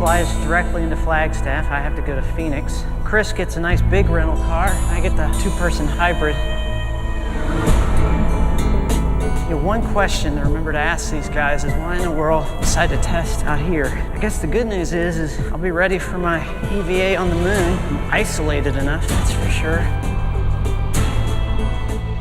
flies directly into Flagstaff. I have to go to Phoenix. Chris gets a nice big rental car. I get the two-person hybrid. One question to remember to ask these guys is why in the world decide to test out here? I guess the good news is I'll be ready for my EVA on the moon. I'm isolated enough, that's for sure.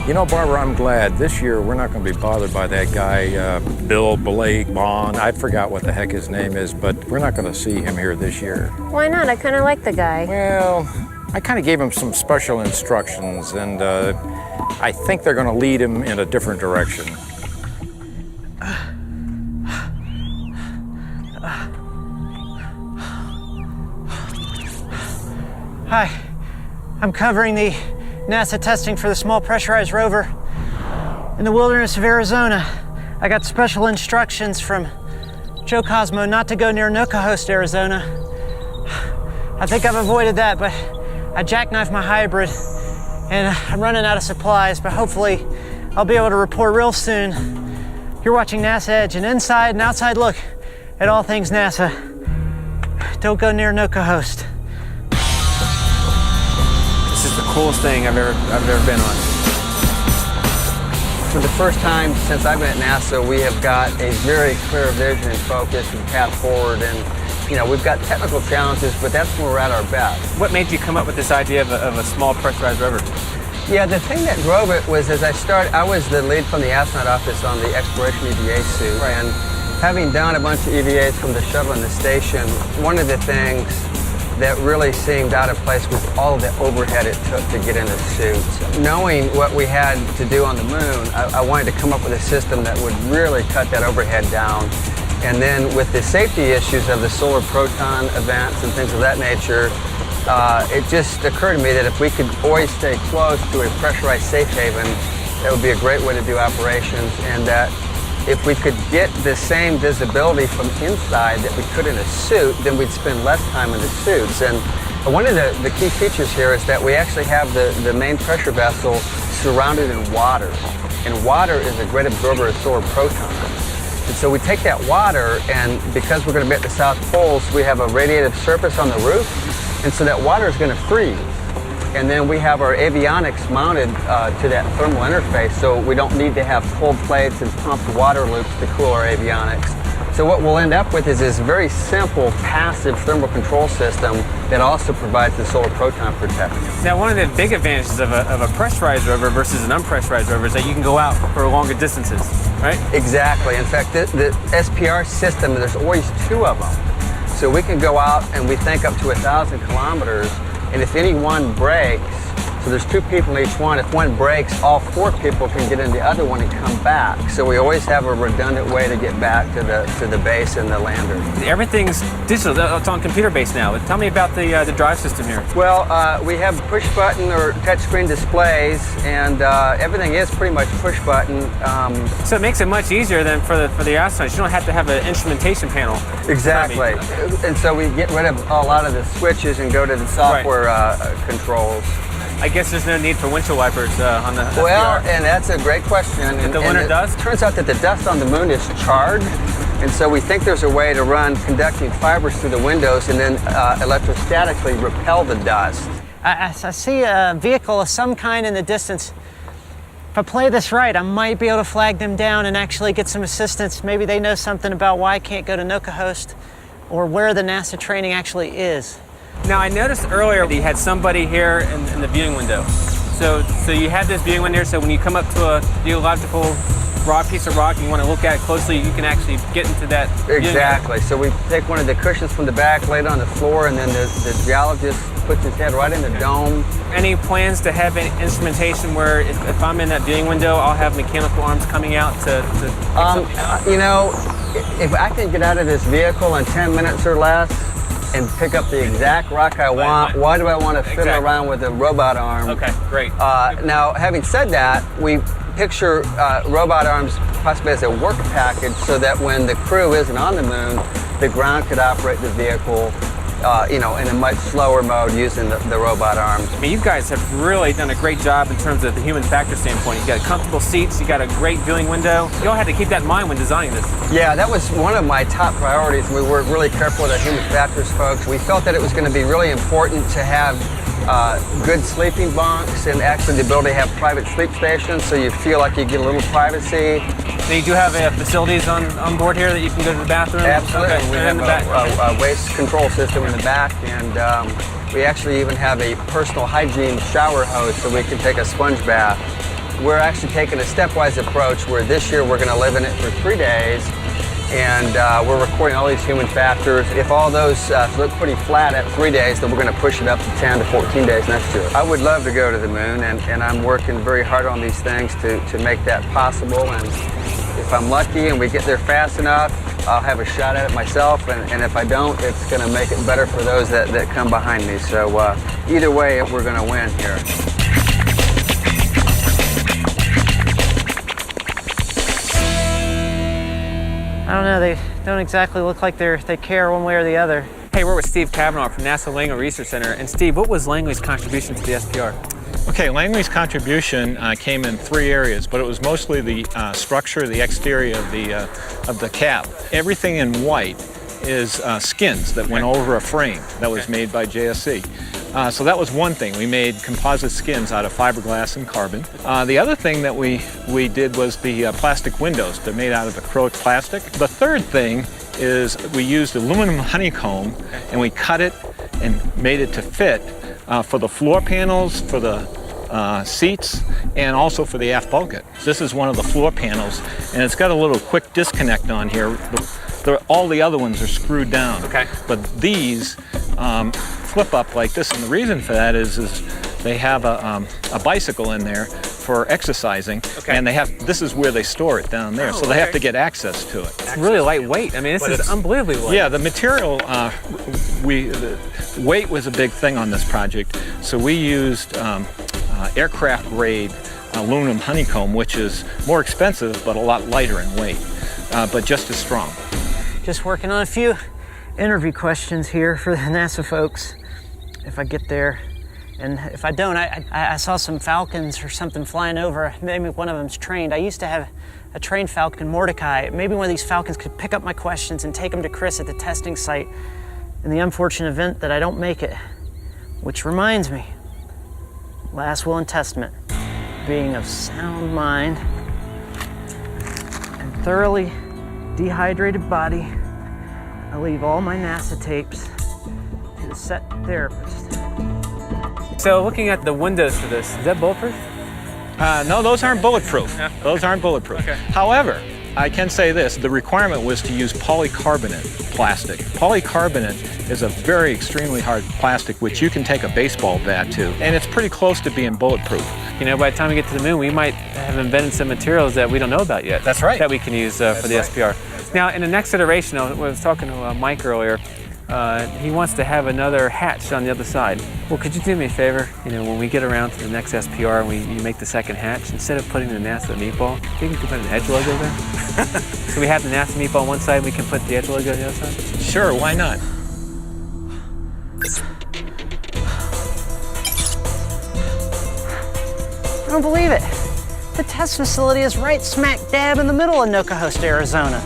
You know, Barbara, I'm glad. This year, we're not going to be bothered by that guy, Bill Blake Bond. I forgot what the heck his name is, but we're not going to see him here this year. Why not? I kind of like the guy. Well, I kind of gave him some special instructions, and I think they're going to lead him in a different direction. Hi, I'm covering the NASA testing for the Small Pressurized Rover in the wilderness of Arizona. I got special instructions from Joe Kosmo not to go near Nokohost, Arizona. I think I've avoided that, but I jackknifed my hybrid and I'm running out of supplies, but hopefully I'll be able to report real soon. You're watching NASA Edge, an inside and outside look at all things NASA. Don't go near Nokohost. This is the coolest thing I've ever been on. For the first time since I've been at NASA, we have got a very clear vision and focus and path forward. And you know, we've got technical challenges, but that's when we're at our best. What made you come up with this idea of a small pressurized rover? Yeah, the thing that drove it was as I was the lead from the astronaut office on the exploration EVA suit. Right. And having done a bunch of EVAs from the shuttle and the station, one of the things that really seemed out of place was all the overhead it took to get in the suits. Knowing what we had to do on the moon, I wanted to come up with a system that would really cut that overhead down. And then with the safety issues of the solar proton events and things of that nature, it just occurred to me that if we could always stay close to a pressurized safe haven, that would be a great way to do operations, and that if we could get the same visibility from inside that we could in a suit, then we'd spend less time in the suits. And one of the key features here is that we actually have the main pressure vessel surrounded in water. And water is a great absorber of solar protons. And so we take that water, and because we're going to be at the South Poles, we have a radiative surface on the roof, and so that water is going to freeze. And then we have our avionics mounted to that thermal interface, so we don't need to have cold plates and pumped water loops to cool our avionics. So what we'll end up with is this very simple, passive thermal control system that also provides the solar proton protection. Now, one of the big advantages of a pressurized rover versus an unpressurized rover is that you can go out for longer distances, right? Exactly. In fact, the SPR system, there's always two of them. So we can go out and we think up to 1,000 kilometers, and if any one breaks, so there's two people in each one, if one breaks, all four people can get in the other one and come back. So we always have a redundant way to get back to the base and the lander. Everything's digital, it's on computer based now. Tell me about the drive system here. Well, we have push button or touchscreen displays, and everything is pretty much push button. So it makes it much easier than for the astronauts. You don't have to have an instrumentation panel. Exactly. And so we get rid of a lot of the switches and go to the software controls. I guess there's no need for windshield wipers on the Well, SPR. And that's a great question. And the lunar dust? It turns out that the dust on the moon is charred, and so we think there's a way to run conducting fibers through the windows and then electrostatically repel the dust. I see a vehicle of some kind in the distance. If I play this right, I might be able to flag them down and actually get some assistance. Maybe they know something about why I can't go to Nokohost or where the NASA training actually is. Now, I noticed earlier that you had somebody here in the viewing window. So you have this viewing window, so when you come up to a geological piece of rock and you want to look at it closely, you can actually get into that. Exactly. So we take one of the cushions from the back, lay it on the floor, and then the geologist puts his head right in the dome. Any plans to have any instrumentation where if I'm in that viewing window, I'll have mechanical arms coming out to you know, if I can get out of this vehicle in 10 minutes or less and pick up the exact rock I want, why do I want to fiddle around with a robot arm? Okay, great. Now, having said that, we picture robot arms possibly as a work package so that when the crew isn't on the moon, the ground could operate the vehicle you know, in a much slower mode using the robot arms. I mean, you guys have really done a great job in terms of the human factor standpoint. You got comfortable seats, you got a great viewing window. You all had to keep that in mind when designing this. Yeah, that was one of my top priorities. We worked really careful with our human factors folks. We felt that it was going to be really important to have good sleeping bunks and actually the ability to have private sleep stations so you feel like you get a little privacy. So you do have facilities on board here that you can go to the bathroom? Absolutely. Okay. We And have a waste control system in the back, and we actually even have a personal hygiene shower hose so we can take a sponge bath. We're actually taking a stepwise approach where this year we're going to live in it for 3 days, and we're recording all these human factors. If all those look pretty flat at 3 days, then we're going to push it up to 10 to 14 days next year. I would love to go to the moon, and I'm working very hard on these things to make that possible. And if I'm lucky and we get there fast enough, I'll have a shot at it myself, and if I don't, it's going to make it better for those that come behind me. So either way, we're going to win here. I don't know, they don't exactly look like they care one way or the other. Hey, we're with Steve Cavanaugh from NASA Langley Research Center. And Steve, what was Langley's contribution to the SPR? Okay, Langley's contribution came in 3 areas, but it was mostly the structure, the exterior of the cab. Everything in white is skins that went over a frame that was made by JSC. So that was one thing. We made composite skins out of fiberglass and carbon. The other thing that we did was the plastic windows. They're made out of acrylic plastic. The third thing is we used aluminum honeycomb and we cut it and made it to fit for the floor panels, for the seats, and also for the aft bulkhead. This is one of the floor panels, and it's got a little quick disconnect on here. All the other ones are screwed down, but these flip up like this, and the reason for that is they have a bicycle in there for exercising, and this is where they store it down there, so they have to get access to it. It's really lightweight. I mean, this is unbelievably light. Yeah, the material, the weight was a big thing on this project, so we used aircraft grade aluminum honeycomb, which is more expensive but a lot lighter in weight, but just as strong. Just working on a few interview questions here for the NASA folks, if I get there. And if I don't, I saw some falcons or something flying over. Maybe one of them's trained. I used to have a trained falcon, Mordecai. Maybe one of these falcons could pick up my questions and take them to Chris at the testing site in the unfortunate event that I don't make it. Which reminds me, last will and testament, being of sound mind and thoroughly dehydrated body, I leave all my NASA tapes to the set therapist. So looking at the windows for this, is that bulletproof? No, those aren't bulletproof. No. Those aren't bulletproof. Okay. However, I can say this, the requirement was to use polycarbonate plastic. Polycarbonate is a very extremely hard plastic which you can take a baseball bat to, and it's pretty close to being bulletproof. You know, by the time we get to the moon, we might have invented some materials that we don't know about yet. That's right. That we can use for the SPR. Now, in the next iteration, I was talking to Mike earlier, he wants to have another hatch on the other side. Well, could you do me a favor? You know, when we get around to the next SPR and you make the second hatch, instead of putting the NASA meatball, think we could put an edge logo there? So we have the NASA meatball on one side, we can put the edge logo on the other side? Sure, why not? I don't believe it. The test facility is right smack dab in the middle of Nokohost, Arizona.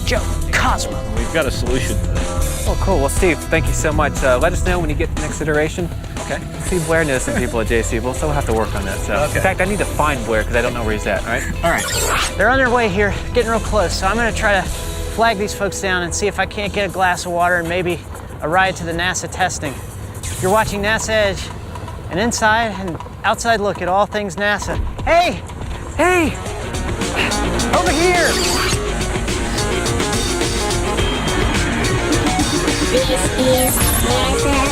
Joe Kosmo. We've got a solution to that. Oh, cool. Well, Steve, thank you so much. Let us know when you get the next iteration. Okay. See, Blair knows some people at JC. We'll still have to work on that. So, in fact, I need to find Blair because I don't know where he's at. All right. All right. They're on their way here, getting real close. So I'm going to try to flag these folks down and see if I can't get a glass of water and maybe a ride to the NASA testing. You're watching NASA Edge, an inside and outside look at all things NASA. Hey, hey, over here. This is NASA